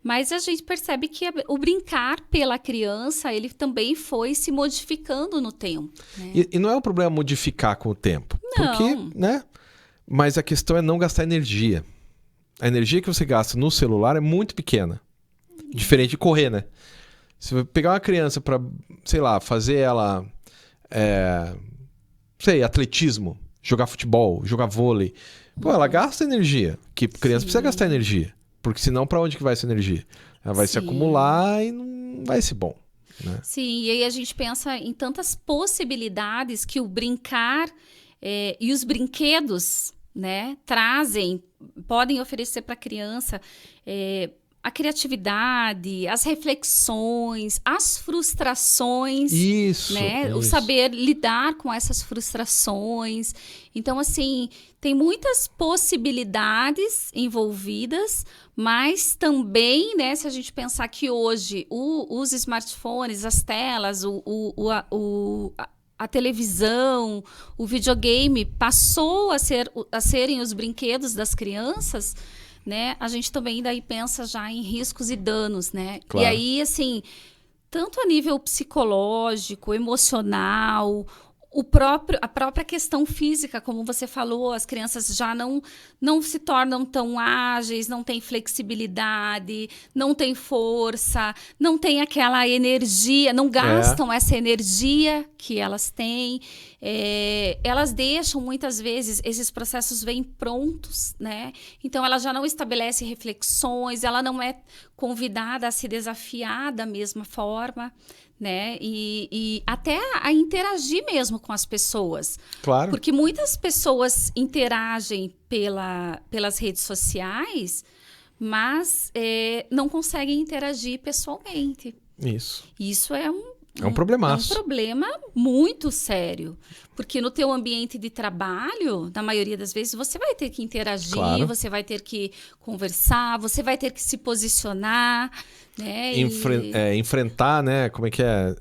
Mas a gente percebe que o brincar pela criança, ele também foi se modificando no tempo. Né? E não é um problema modificar com o tempo. Não. Porque, né? Mas a questão é não gastar energia. A energia que você gasta no celular é muito pequena. Diferente de correr, né? Se você pegar uma criança pra, sei lá, fazer ela... atletismo, jogar futebol, jogar vôlei. Pô, ela gasta energia. Que criança precisa gastar energia. Porque senão, pra onde que vai essa energia? Ela vai se acumular e não vai ser bom. Né? Sim, e aí a gente pensa em tantas possibilidades que o brincar e os brinquedos, né, podem oferecer para a criança a criatividade, as reflexões, as frustrações, né? O saber lidar com essas frustrações. Então, assim, tem muitas possibilidades envolvidas, mas também, né, se a gente pensar que hoje os smartphones, as telas, a televisão, o videogame passou a serem os brinquedos das crianças, né? A gente também daí pensa já em riscos e danos, né? Claro. E aí, assim, tanto a nível psicológico, emocional, a própria questão física, como você falou, as crianças já não se tornam tão ágeis, não têm flexibilidade, não têm força, não têm aquela energia, não gastam essa energia que elas têm. Elas deixam, muitas vezes, esses processos vêm prontos, né? Então, ela já não estabelece reflexões, ela não é convidada a se desafiar da mesma forma, né? E até a interagir mesmo com as pessoas. Claro. Porque muitas pessoas interagem pelas redes sociais, mas não conseguem interagir pessoalmente. Isso. Isso é É um problemaço. É um problema muito sério. Porque no teu ambiente de trabalho, na maioria das vezes, você vai ter que interagir, Claro. você vai ter que conversar, você vai ter que se posicionar, né? Enfrentar, né? Como é que é?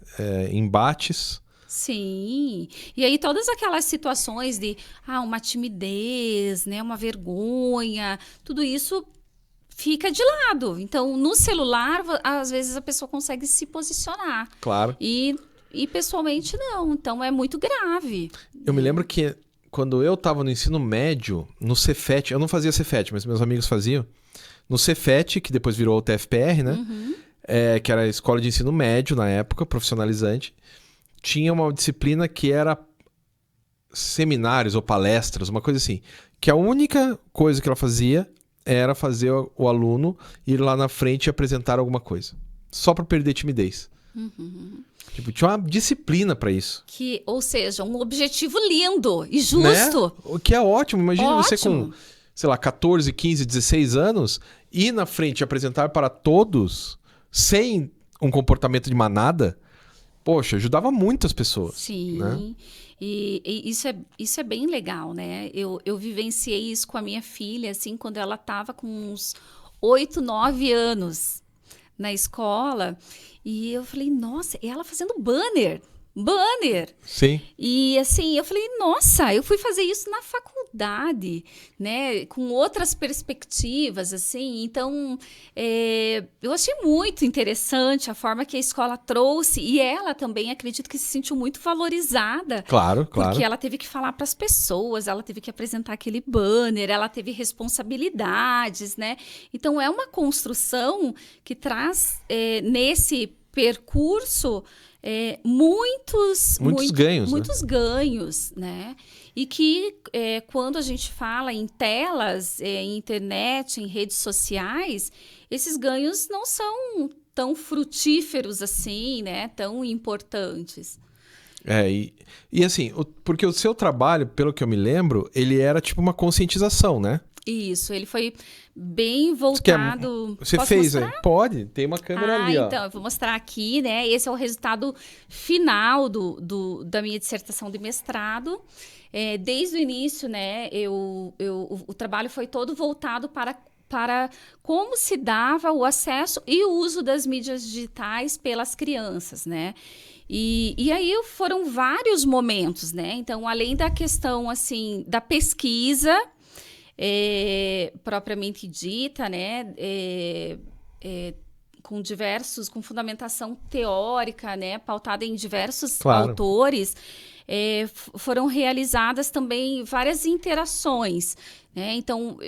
Embates. Sim. E aí todas aquelas situações de uma timidez, né, uma vergonha, tudo isso fica de lado. Então, no celular, às vezes a pessoa consegue se posicionar. Claro. E pessoalmente não. Então, é muito grave. Eu me lembro que quando eu estava no ensino médio, no Cefet, eu não fazia Cefet, mas meus amigos faziam. No Cefet, que depois virou o TFPR, né? Que era a escola de ensino médio na época, profissionalizante. Tinha uma disciplina que era seminários ou palestras, uma coisa assim. Que a única coisa que ela fazia era fazer o aluno ir lá na frente e apresentar alguma coisa. Só para perder timidez. Tipo, tinha uma disciplina para isso. Ou seja, um objetivo lindo e justo. Né? O que é ótimo. Imagina você Ótimo. com, sei lá, 14, 15, 16 anos, ir na frente e apresentar para todos sem um comportamento de manada. Poxa, ajudava muitas pessoas. Sim. Né? E isso é bem legal, né? Eu vivenciei isso com a minha filha, assim, quando ela estava com uns 8, 9 anos na escola. E eu falei, nossa, ela fazendo banner. Sim. E assim, eu falei, nossa, eu fui fazer isso na faculdade, né? Com outras perspectivas, assim. Então, eu achei muito interessante a forma que a escola trouxe. E ela também, acredito que se sentiu muito valorizada. Claro. Porque ela teve que falar para as pessoas, ela teve que apresentar aquele banner, ela teve responsabilidades, né? Então, é uma construção que traz nesse percurso muitos ganhos, muitos ganhos, né? E que quando a gente fala em telas, em internet, em redes sociais, esses ganhos não são tão frutíferos assim, né? Tão importantes. E assim, porque o seu trabalho, pelo que eu me lembro, ele era tipo uma conscientização, né? Isso, ele foi bem voltado... Você Posso fez mostrar? aí? Pode, tem uma câmera ali, ó. Então, eu vou mostrar aqui, né? Esse é o resultado final da minha dissertação de mestrado. Desde o início, né, o trabalho foi todo voltado para como se dava o acesso e o uso das mídias digitais pelas crianças, né? E aí foram vários momentos, né? Então, além da questão, assim, da pesquisa propriamente dita, né? Com fundamentação teórica, né? Pautada em diversos autores, foram realizadas também várias interações, né? Então,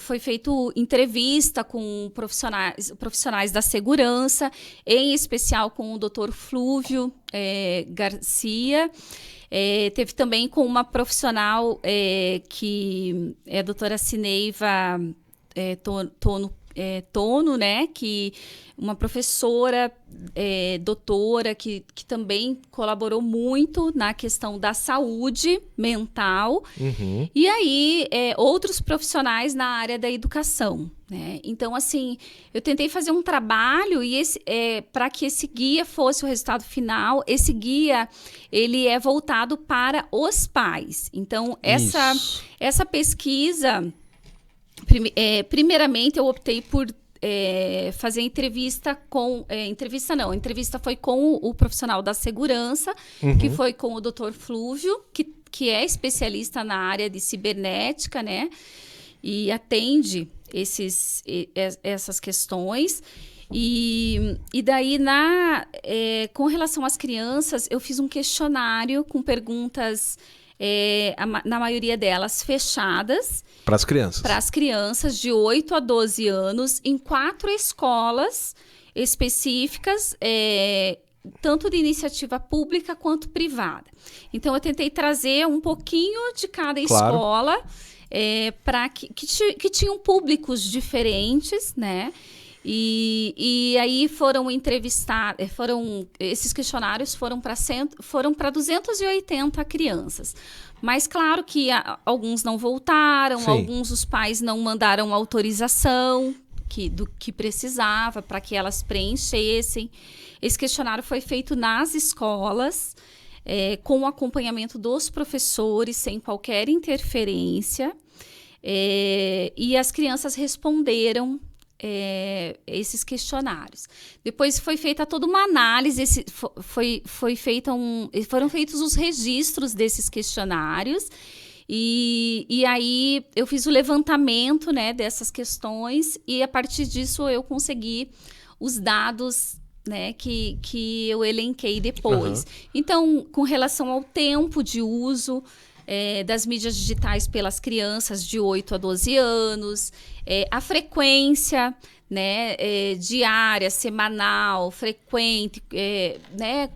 foi feito entrevista com profissionais da segurança, em especial com o Dr. Flúvio Garcia. Teve também com uma profissional que é a doutora Cineiva Tono, né? Que uma professora, doutora, que também colaborou muito na questão da saúde mental. Uhum. E aí, outros profissionais na área da educação, né? Então, assim, eu tentei fazer um trabalho para que esse guia fosse o resultado final. Esse guia, ele é voltado para os pais. Então, essa pesquisa... primeiramente, eu optei por fazer entrevista com... a entrevista foi com o profissional da segurança, que foi com o Dr. Flúvio, que é especialista na área de cibernética, né? E atende essas questões. E daí, com relação às crianças, eu fiz um questionário com perguntas... na maioria delas fechadas. Para as crianças. Para as crianças de 8 a 12 anos, em 4 escolas específicas, tanto de iniciativa pública quanto privada. Então, eu tentei trazer um pouquinho de cada escola, para que tinham públicos diferentes, né? E aí foram entrevistados, esses questionários foram para 280 crianças. Mas claro que alguns não voltaram, Sim. alguns os pais não mandaram autorização, do que precisava para que elas preenchessem. Esse questionário foi feito nas escolas, com o acompanhamento dos professores, sem qualquer interferência. E as crianças responderam esses questionários. Depois foi feita toda uma análise, foram feitos os registros desses questionários, e aí eu fiz o levantamento, né, dessas questões, e a partir disso eu consegui os dados, né, que eu elenquei depois. Então, com relação ao tempo de uso das mídias digitais pelas crianças de 8 a 12 anos, a frequência, né, diária, semanal, frequente, né,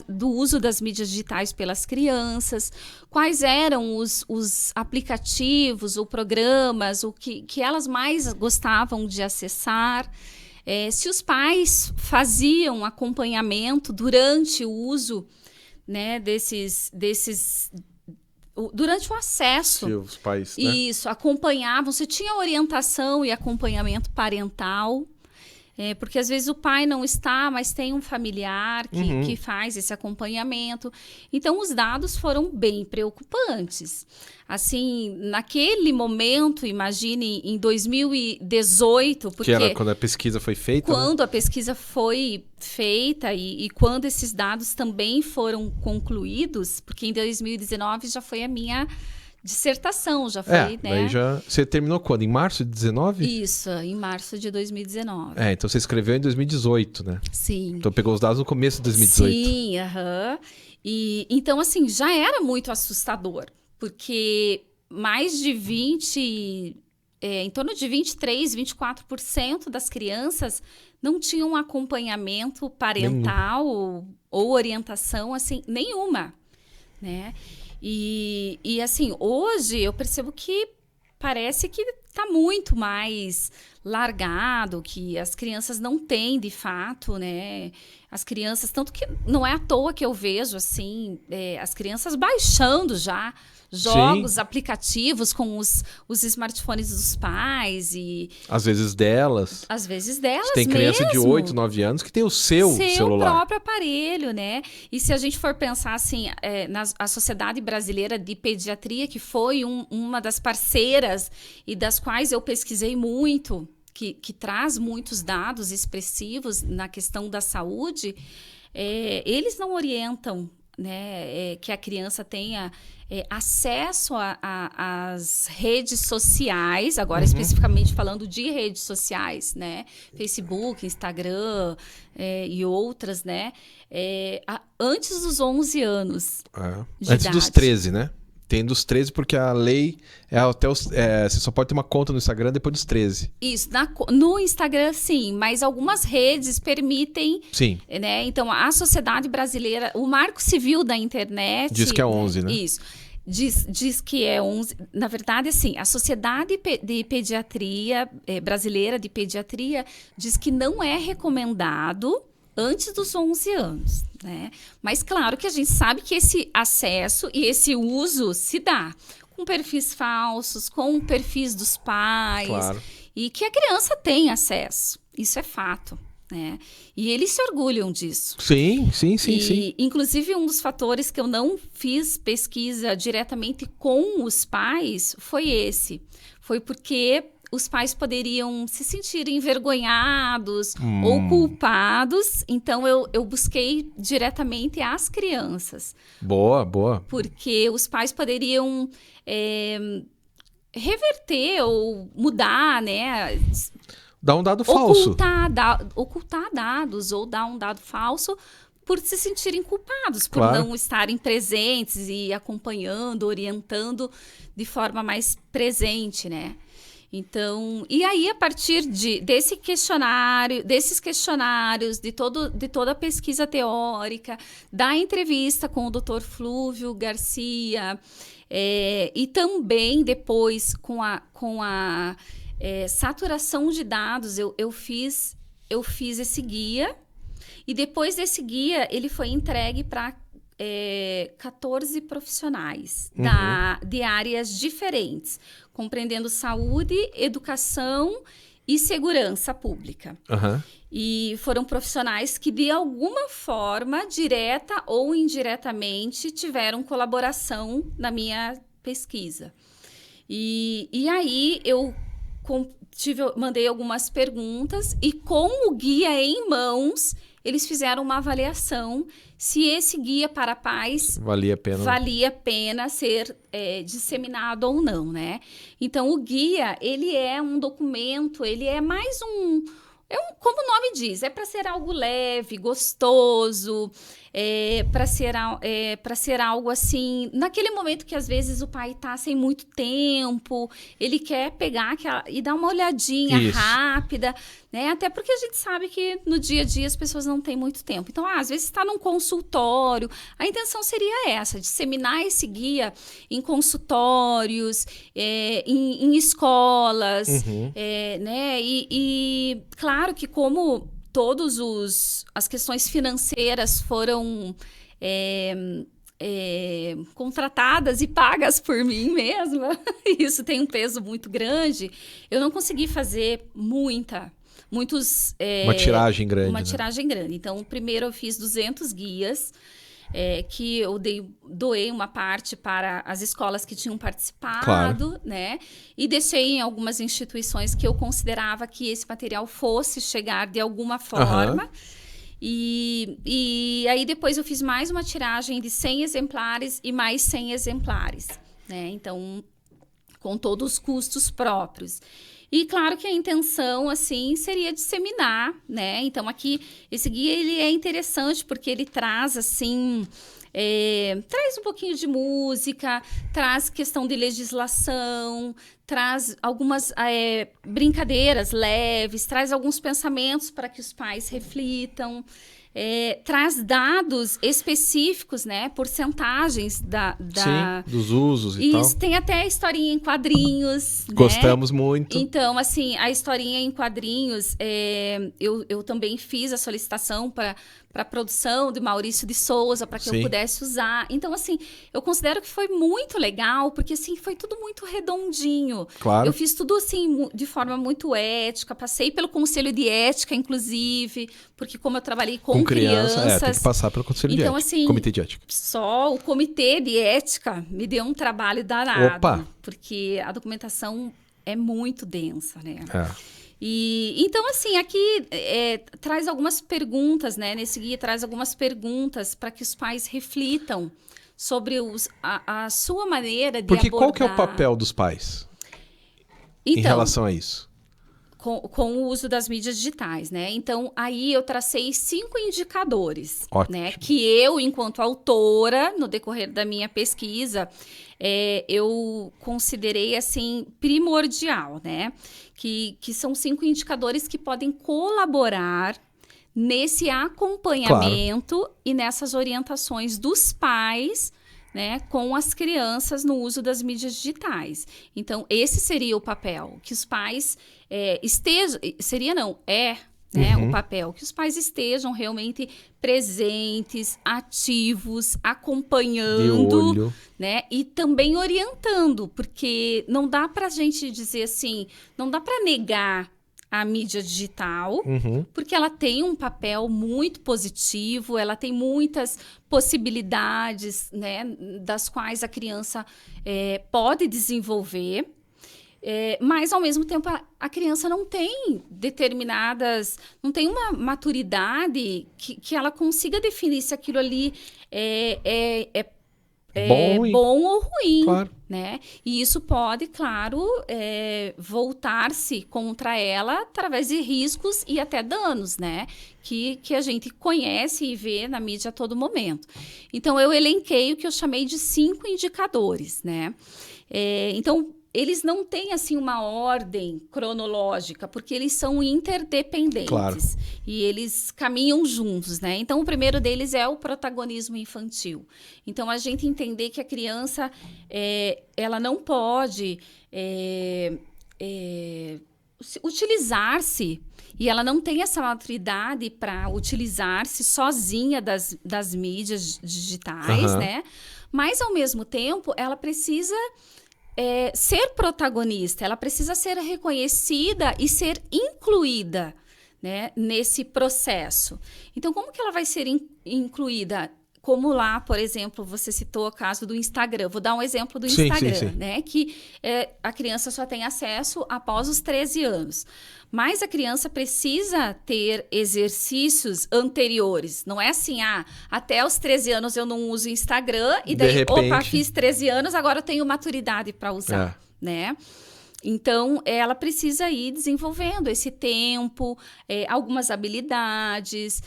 do uso das mídias digitais pelas crianças, quais eram os aplicativos ou programas, o que elas mais gostavam de acessar, se os pais faziam acompanhamento durante o uso, né, durante o acesso. Se os pais, né? Isso, acompanhavam, se tinha orientação e acompanhamento parental, porque às vezes o pai não está, mas tem um familiar que faz esse acompanhamento. Então, os dados foram bem preocupantes. Assim, naquele momento, imagine em 2018, porque... Que era quando a pesquisa foi feita, quando, né? a pesquisa foi feita e quando esses dados também foram concluídos, porque em 2019 já foi a minha dissertação, já foi, né? Daí você terminou quando? Em março de 19? Isso, em março de 2019. Então você escreveu em 2018, né? Sim. Então pegou os dados no começo de 2018. Sim, E então, assim, já era muito assustador, porque mais de 20, em torno de 23, 24% das crianças não tinham acompanhamento parental ou orientação, assim, nenhuma, né? E assim, hoje eu percebo que parece que está muito mais largado, que as crianças não têm, de fato, né? As crianças, tanto que não é à toa que eu vejo, assim, as crianças baixando já jogos, aplicativos com os smartphones dos pais e... Às vezes delas. Às vezes delas tem criança mesmo. de 8, 9 anos que tem o seu celular. Próprio aparelho, né? E se a gente for pensar assim, a Sociedade Brasileira de Pediatria, que foi uma das parceiras e das quais eu pesquisei muito, que traz muitos dados expressivos na questão da saúde, eles não orientam, né, que a criança tenha acesso às redes sociais, agora especificamente falando de redes sociais, né, Facebook, Instagram e outras, né, antes dos 11 anos de antes idade. dos 13, né? Tem dos 13 porque a lei até você só pode ter uma conta no Instagram depois dos 13. Isso, no Instagram sim, mas algumas redes permitem. Sim. Né? Então, a Sociedade Brasileira, o Marco Civil da Internet... Diz que é 11, né? Isso. Diz que é 11. Na verdade, assim, a Sociedade de Pediatria Brasileira de Pediatria diz que não é recomendado antes dos 11 anos, né? Mas claro que a gente sabe que esse acesso e esse uso se dá com perfis falsos, com perfis dos pais, claro. E que a criança tem acesso, isso é fato, né? E eles se orgulham disso. Sim. Inclusive, um dos fatores que eu não fiz pesquisa diretamente com os pais foi esse. Foi porque os pais poderiam se sentir envergonhados ou culpados. Então, eu busquei diretamente as crianças. Boa. Porque os pais poderiam reverter ou mudar, né? Dá um dado falso. Ocultar dados ou dar um dado falso por se sentirem culpados, por claro. não estarem presentes e acompanhando, orientando de forma mais presente, né? Então, e aí a partir desses questionários, de toda a pesquisa teórica, da entrevista com o Dr. Flúvio Garcia, e também depois com a saturação de dados, eu fiz esse guia, e depois desse guia ele foi entregue para 14 profissionais de áreas diferentes, compreendendo saúde, educação e segurança pública. Aham. E foram profissionais que, de alguma forma, direta ou indiretamente, tiveram colaboração na minha pesquisa. E aí eu mandei algumas perguntas e, com o guia em mãos, eles fizeram uma avaliação se esse guia para pais Valia a pena ser disseminado ou não, né? Então, o guia, ele é um documento, ele é mais como o nome diz, é para ser algo leve, gostoso, para ser algo assim, naquele momento que às vezes o pai está sem muito tempo, ele quer pegar e dar uma olhadinha rápida, né? Até porque a gente sabe que no dia a dia as pessoas não têm muito tempo. Então, às vezes está num consultório, a intenção seria essa, disseminar esse guia em consultórios, em escolas, né? E claro que como as questões financeiras foram contratadas e pagas por mim mesma, isso tem um peso muito grande, eu não consegui fazer uma tiragem grande. Uma tiragem grande. Então, primeiro eu fiz 200 guias, que eu doei uma parte para as escolas que tinham participado, né? E deixei em algumas instituições que eu considerava que esse material fosse chegar de alguma forma. E aí depois eu fiz mais uma tiragem de 100 exemplares e mais 100 exemplares, né? Então, com todos os custos próprios. E claro que a intenção, assim, seria disseminar, né? Então, aqui, esse guia, ele é interessante porque ele traz, assim, traz um pouquinho de música, traz questão de legislação, traz algumas brincadeiras leves, traz alguns pensamentos para que os pais reflitam. Traz dados específicos, né? Porcentagens Sim, dos usos e tal. Tem até a historinha em quadrinhos. Gostamos muito. Então, assim, a historinha em quadrinhos, eu também fiz a solicitação para a produção de Maurício de Souza, para que eu pudesse usar. Então, assim, eu considero que foi muito legal, porque, assim, foi tudo muito redondinho. Claro. Eu fiz tudo, assim, de forma muito ética, passei pelo Conselho de Ética, inclusive, porque como eu trabalhei com crianças... tem que passar pelo Conselho de Ética, assim, Comitê de Ética. Só o Comitê de Ética me deu um trabalho danado. Opa! Porque a documentação é muito densa, né? Então, assim, aqui traz algumas perguntas, né? Nesse guia traz algumas perguntas para que os pais reflitam sobre a sua maneira de Porque abordar... qual que é o papel dos pais em relação a isso? Com o uso das mídias digitais, né? Então, aí eu tracei 5 indicadores, né? Que eu, enquanto autora, no decorrer da minha pesquisa, eu considerei, assim, primordial, né? Que são 5 indicadores que podem colaborar nesse acompanhamento e nessas orientações dos pais, né, com as crianças no uso das mídias digitais. Então, esse seria o papel, que os pais estejam... Seria não, né, o papel, que os pais estejam realmente presentes, ativos, acompanhando, de olho, né, e também orientando, porque não dá para a gente dizer assim, não dá para negar a mídia digital, porque ela tem um papel muito positivo, ela tem muitas possibilidades, né, das quais a criança pode desenvolver, mas, ao mesmo tempo, a criança não tem não tem uma maturidade que ela consiga definir se aquilo ali é bom ou ruim, claro, né? E isso pode, claro, voltar-se contra ela através de riscos e até danos, né? Que a gente conhece e vê na mídia a todo momento. Então, eu elenquei o que eu chamei de 5 indicadores, né? Então, eles não têm, assim, uma ordem cronológica, porque eles são interdependentes. Claro. E eles caminham juntos, né? Então, o primeiro deles é o protagonismo infantil. Então, a gente entender que a criança, ela não pode utilizar-se, e ela não tem essa maturidade para utilizar-se sozinha das mídias digitais, né? Mas, ao mesmo tempo, ela precisa ser protagonista, ela precisa ser reconhecida e ser incluída, né, nesse processo. Então, como que ela vai ser incluída? Como lá, por exemplo, você citou o caso do Instagram. Vou dar um exemplo do Instagram, sim. né? Que a criança só tem acesso após os 13 anos. Mas a criança precisa ter exercícios anteriores. Não é assim, até os 13 anos eu não uso Instagram e daí, opa, fiz 13 anos, agora eu tenho maturidade para usar, né? Então, ela precisa ir desenvolvendo esse tempo, algumas habilidades,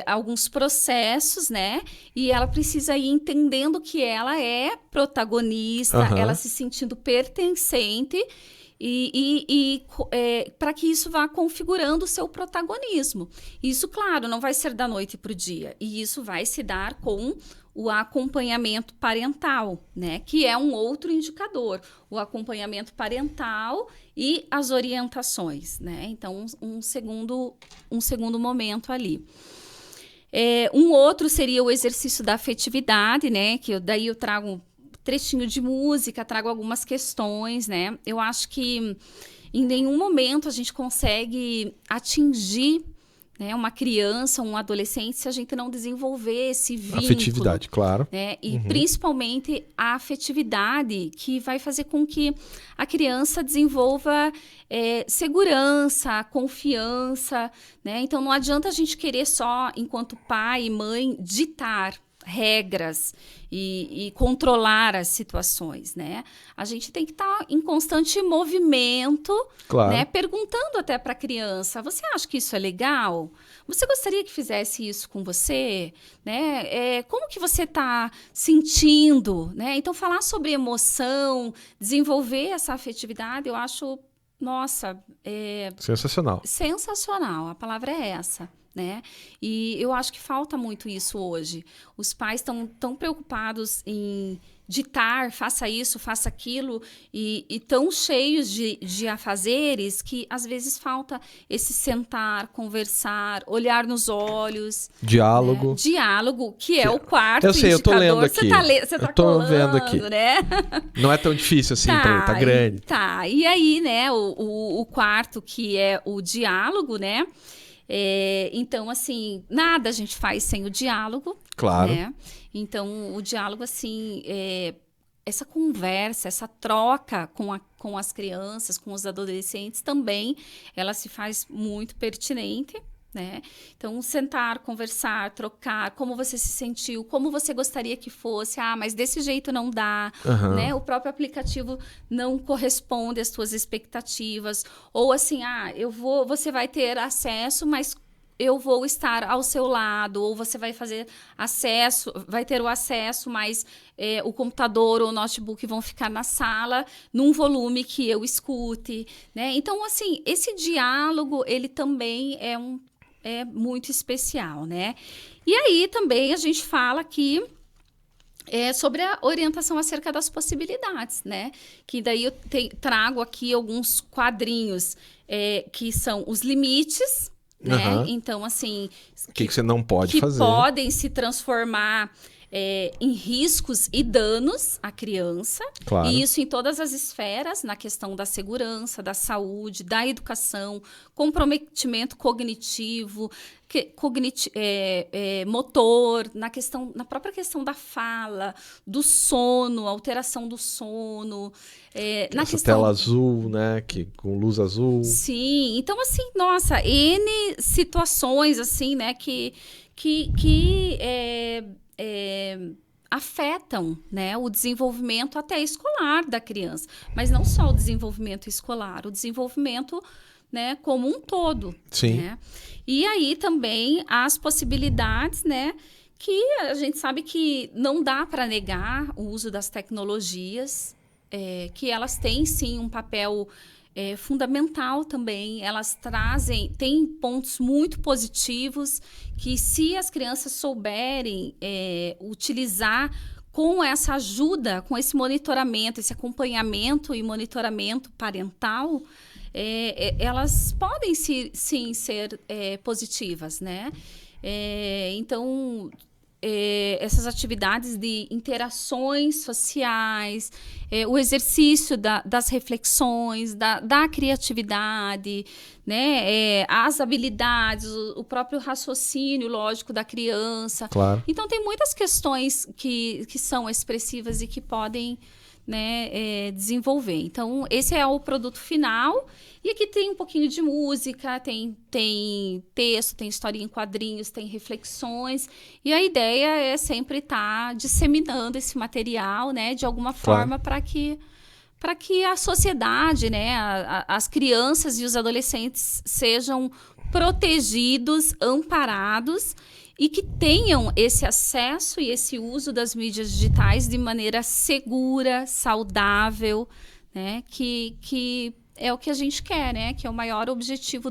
alguns processos, né? E ela precisa ir entendendo que ela é protagonista, ela se sentindo pertencente e para que isso vá configurando o seu protagonismo. Isso, claro, não vai ser da noite para o dia. E isso vai se dar com o acompanhamento parental, né? Que é um outro indicador. O acompanhamento parental e as orientações, né? Então, um segundo momento ali. Um outro seria o exercício da afetividade, né? Que daí eu trago um trechinho de música, trago algumas questões, né? Eu acho que em nenhum momento a gente consegue atingir, né, uma criança, um adolescente, se a gente não desenvolver esse vínculo. Afetividade, claro. Né? E principalmente a afetividade, que vai fazer com que a criança desenvolva segurança, confiança, né? Então, não adianta a gente querer só, enquanto pai e mãe, ditar regras e controlar as situações, né? A gente tem que estar em constante movimento, claro, né? Perguntando até para a criança, você acha que isso é legal? Você gostaria que fizesse isso com você? Né? Como que você está sentindo? Né? Então, falar sobre emoção, desenvolver essa afetividade, eu acho, nossa... sensacional. Sensacional, a palavra é essa. Né? E eu acho que falta muito isso hoje. Os pais estão tão preocupados em ditar, faça isso, faça aquilo, e tão cheios de afazeres que às vezes falta esse sentar, conversar, olhar nos olhos. Diálogo. Né? Diálogo, que é o quarto eu sei, indicador. Eu tô lendo aqui. Você tá eu tô colando, vendo aqui. Né? Não é tão difícil assim, tá grande. Tá, e aí, né, o quarto, que é o diálogo, né? Então, assim, nada a gente faz sem o diálogo. Claro. Né? Então, o diálogo, assim, essa conversa, essa troca com as crianças, com os adolescentes também, ela se faz muito pertinente. Né? Então, sentar, conversar, trocar, como você se sentiu, como você gostaria que fosse, mas desse jeito não dá, né? O próprio aplicativo não corresponde às suas expectativas, ou assim, você vai ter acesso, mas eu vou estar ao seu lado, ou você vai fazer acesso, vai ter o acesso, mas o computador ou o notebook vão ficar na sala num volume que eu escute, né? Então, assim, esse diálogo, ele também é muito especial, né? E aí também a gente fala aqui sobre a orientação acerca das possibilidades, né? Que daí eu trago aqui alguns quadrinhos que são os limites, né? Então, assim... O que você não pode fazer? Que podem se transformar em riscos e danos à criança. Claro. E isso em todas as esferas, na questão da segurança, da saúde, da educação, comprometimento cognitivo, motor, na própria questão da fala, do sono, alteração do sono. Na questão... tela azul, né? Com luz azul. Sim, então assim, nossa, N situações assim, né, que afetam, né, o desenvolvimento até escolar da criança. Mas não só o desenvolvimento escolar, o desenvolvimento, né, como um todo. Sim. Né? E aí também as possibilidades, né, que a gente sabe que não dá para negar o uso das tecnologias, que elas têm sim um papel fundamental também. Elas têm pontos muito positivos que, se as crianças souberem utilizar com essa ajuda, com esse monitoramento, esse acompanhamento e monitoramento parental, elas podem sim ser positivas, né? Então, essas atividades de interações sociais, o exercício das reflexões, da criatividade, né? As habilidades, o próprio raciocínio lógico da criança. Claro. Então, tem muitas questões que são expressivas e que podem, né, desenvolver. Então, esse é o produto final. E aqui tem um pouquinho de música, tem texto, tem historinha em quadrinhos, tem reflexões. E a ideia é sempre estar disseminando esse material, né, de alguma forma, para que a sociedade, né, as crianças e os adolescentes sejam protegidos, amparados e que tenham esse acesso e esse uso das mídias digitais de maneira segura, saudável, né, que é o que a gente quer, né, que é o maior objetivo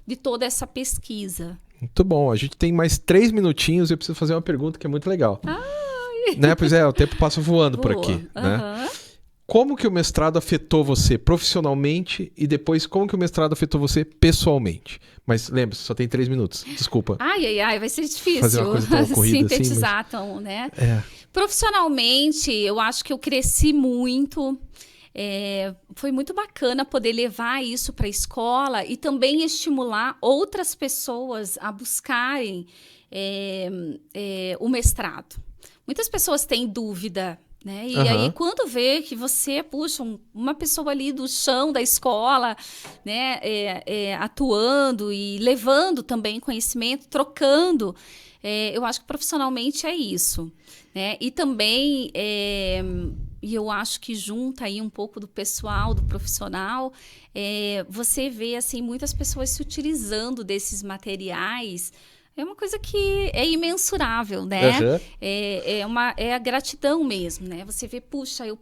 de toda essa pesquisa. Muito bom. A gente tem mais 3 minutinhos e eu preciso fazer uma pergunta que é muito legal. Né? Pois é, o tempo passa voando por aqui. Né? Como que o mestrado afetou você profissionalmente e depois como que o mestrado afetou você pessoalmente? Mas lembre-se, só tem 3 minutos. Desculpa. Ai, vai ser difícil fazer uma coisa tão corrida sintetizar, assim, tão, né? Profissionalmente, eu acho que eu cresci muito. Foi muito bacana poder levar isso para a escola e também estimular outras pessoas a buscarem o mestrado. Muitas pessoas têm dúvida, né? E aí, quando vê que você, puxa, uma pessoa ali do chão da escola, né, atuando e levando também conhecimento, trocando, eu acho que profissionalmente é isso, né? E também, e eu acho que junta aí um pouco do pessoal, do profissional, você vê, assim, muitas pessoas se utilizando desses materiais. É uma coisa que é imensurável, né? É a gratidão mesmo, né? Você vê, puxa, eu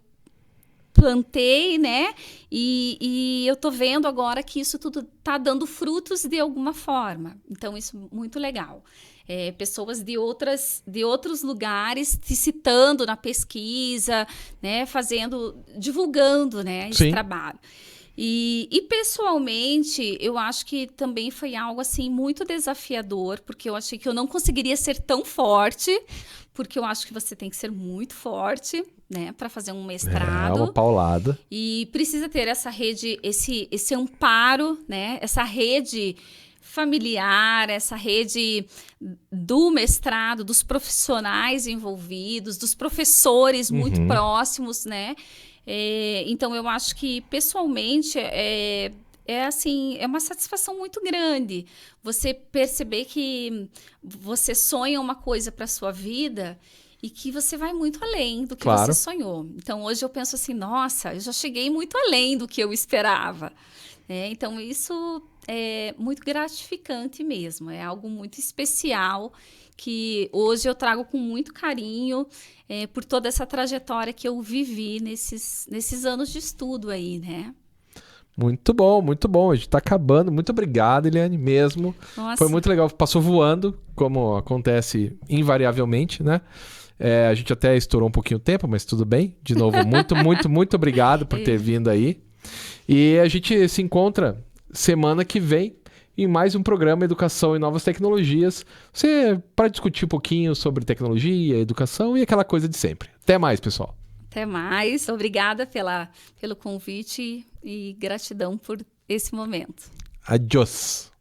plantei, né? E eu tô vendo agora que isso tudo tá dando frutos de alguma forma. Então, isso é muito legal. Pessoas de outros lugares te citando na pesquisa, né? Divulgando, né? Esse trabalho. E pessoalmente, eu acho que também foi algo assim muito desafiador, porque eu achei que eu não conseguiria ser tão forte, porque eu acho que você tem que ser muito forte, né, para fazer um mestrado. Uma paulada. E precisa ter essa rede, esse amparo, né, essa rede familiar, essa rede do mestrado, dos profissionais envolvidos, dos professores muito próximos, né? Então, eu acho que, pessoalmente, assim, é uma satisfação muito grande você perceber que você sonha uma coisa para a sua vida e que você vai muito além do que você sonhou. Então, hoje eu penso assim, nossa, eu já cheguei muito além do que eu esperava. Então, isso é muito gratificante mesmo, é algo muito especial que hoje eu trago com muito carinho por toda essa trajetória que eu vivi nesses anos de estudo aí, né? Muito bom, muito bom. A gente tá acabando. Muito obrigado, Eliane, mesmo. Nossa. Foi muito legal. Passou voando, como acontece invariavelmente, né? A gente até estourou um pouquinho o tempo, mas tudo bem. De novo, muito obrigado por ter vindo aí. E a gente se encontra semana que vem em mais um programa Educação e Novas Tecnologias. Para discutir um pouquinho sobre tecnologia, educação e aquela coisa de sempre. Até mais, pessoal. Até mais. Obrigada pelo convite e gratidão por esse momento. Adiós.